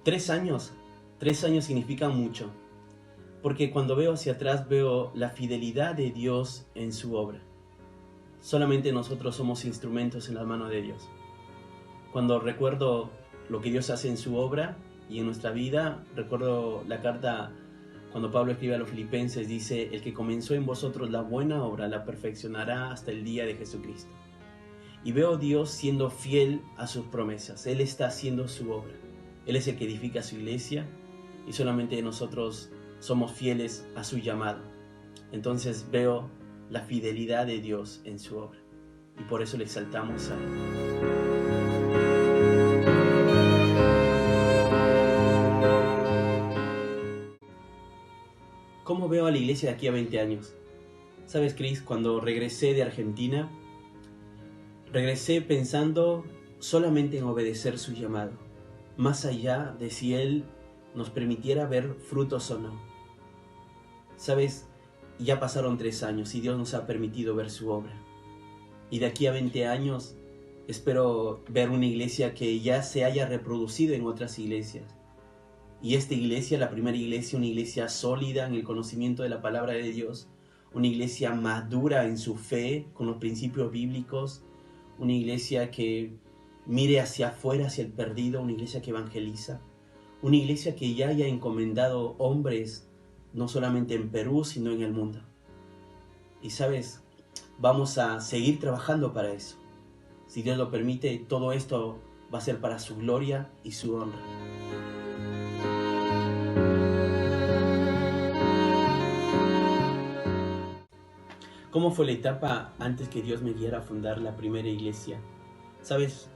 3 años, 3 años significan mucho, porque cuando veo hacia atrás veo la fidelidad de Dios en su obra. Solamente nosotros somos instrumentos en las manos de Dios. Cuando recuerdo lo que Dios hace en su obra y en nuestra vida, recuerdo la carta cuando Pablo escribe a los Filipenses, dice: el que comenzó en vosotros la buena obra la perfeccionará hasta el día de Jesucristo. Y veo a Dios siendo fiel a sus promesas. Él está haciendo su obra. Él es el que edifica su iglesia y solamente nosotros somos fieles a su llamado. Entonces veo la fidelidad de Dios en su obra y por eso le exaltamos a Él. ¿Cómo veo a la iglesia de aquí a 20 años? ¿Sabes, Chris? Cuando regresé de Argentina, regresé pensando solamente en obedecer su llamado, más allá de si Él nos permitiera ver frutos o no. ¿Sabes? Ya pasaron 3 años y Dios nos ha permitido ver su obra. Y de aquí a 20 años espero ver una iglesia que ya se haya reproducido en otras iglesias. Y esta iglesia, la primera iglesia, una iglesia sólida en el conocimiento de la palabra de Dios, una iglesia madura en su fe, con los principios bíblicos, una iglesia que mire hacia afuera, hacia el perdido, una iglesia que evangeliza, una iglesia que ya haya encomendado hombres, no solamente en Perú, sino en el mundo. Y sabes, vamos a seguir trabajando para eso. Si Dios lo permite, todo esto va a ser para su gloria y su honra. ¿Cómo fue la etapa antes que Dios me guiara a fundar la primera iglesia? ¿Sabes?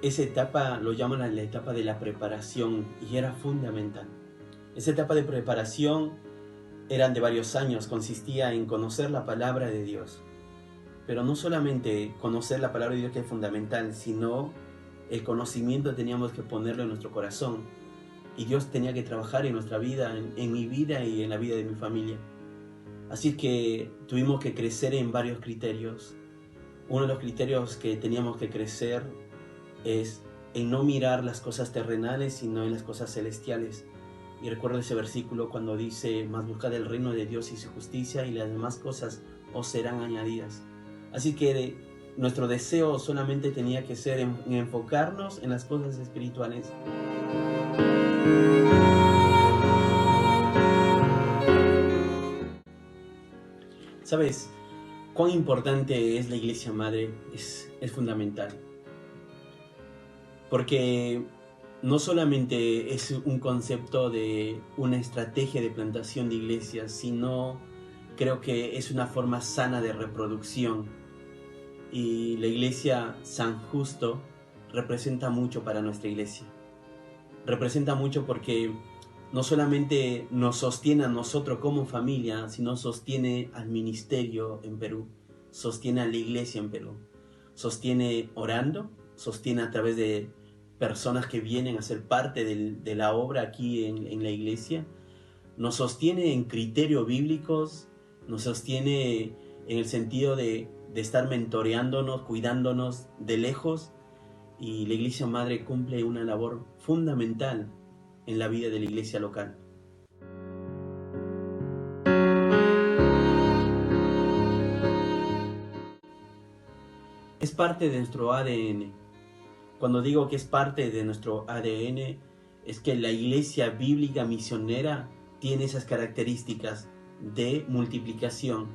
Esa etapa lo llaman la etapa de la preparación y era fundamental. Esa etapa de preparación eran de varios años, consistía en conocer la palabra de Dios. Pero no solamente conocer la palabra de Dios, que es fundamental, sino el conocimiento teníamos que ponerlo en nuestro corazón. Y Dios tenía que trabajar en nuestra vida, en mi vida y en la vida de mi familia. Así que tuvimos que crecer en varios criterios. Uno de los criterios que teníamos que crecer es en no mirar las cosas terrenales, sino en las cosas celestiales. Y recuerdo ese versículo cuando dice: mas buscad el reino de Dios y su justicia, y las demás cosas os serán añadidas. Así que nuestro deseo solamente tenía que ser en enfocarnos en las cosas espirituales. ¿Sabes cuán importante es la iglesia madre? Es fundamental. Porque no solamente es un concepto de una estrategia de plantación de iglesias, sino creo que es una forma sana de reproducción. Y la iglesia San Justo representa mucho para nuestra iglesia. Representa mucho porque no solamente nos sostiene a nosotros como familia, sino sostiene al ministerio en Perú, sostiene a la iglesia en Perú, sostiene orando, sostiene a través de personas que vienen a ser parte de la obra aquí en la iglesia, nos sostiene en criterios bíblicos, nos sostiene en el sentido de estar mentoreándonos, cuidándonos de lejos, y la iglesia madre cumple una labor fundamental en la vida de la iglesia local. Es parte de nuestro ADN. Cuando digo que es parte de nuestro ADN, es que la iglesia bíblica misionera tiene esas características de multiplicación.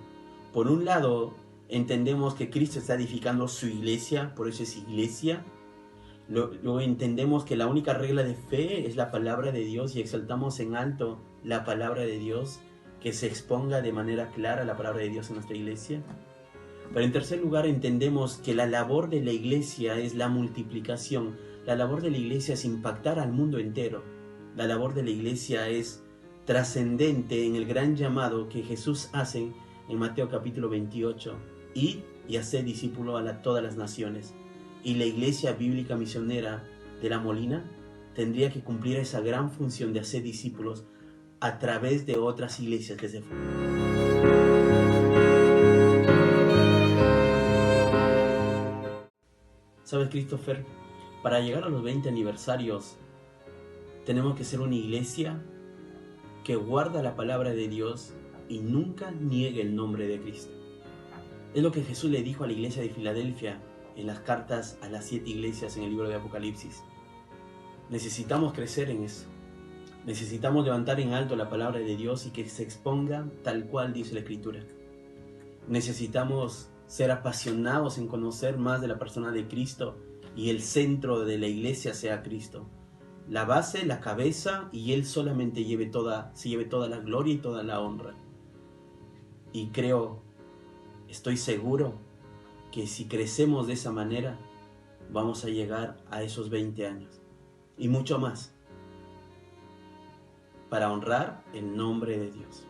Por un lado, entendemos que Cristo está edificando su iglesia, por eso es iglesia. Luego entendemos que la única regla de fe es la palabra de Dios y exaltamos en alto la palabra de Dios, que se exponga de manera clara la palabra de Dios en nuestra iglesia. Pero en tercer lugar entendemos que la labor de la iglesia es la multiplicación. La labor de la iglesia es impactar al mundo entero. La labor de la iglesia es trascendente en el gran llamado que Jesús hace en Mateo capítulo 28. Id y haced discípulos a todas las naciones. Y la iglesia bíblica misionera de La Molina tendría que cumplir esa gran función de hacer discípulos a través de otras iglesias desde fuera. ¿Sabes, Christopher? Para llegar a los 20 aniversarios Tenemos que ser una iglesia que guarda la palabra de Dios y nunca niegue el nombre de Cristo. Es lo que Jesús le dijo a la iglesia de Filadelfia en las cartas a las 7 iglesias en el libro de Apocalipsis. Necesitamos crecer en eso. Necesitamos levantar en alto la palabra de Dios y que se exponga tal cual dice la Escritura. Necesitamos ser apasionados en conocer más de la persona de Cristo y el centro de la iglesia sea Cristo. La base, la cabeza, y Él solamente se lleve toda la gloria y toda la honra. Y estoy seguro que si crecemos de esa manera, vamos a llegar a esos 20 años y mucho más para honrar el nombre de Dios.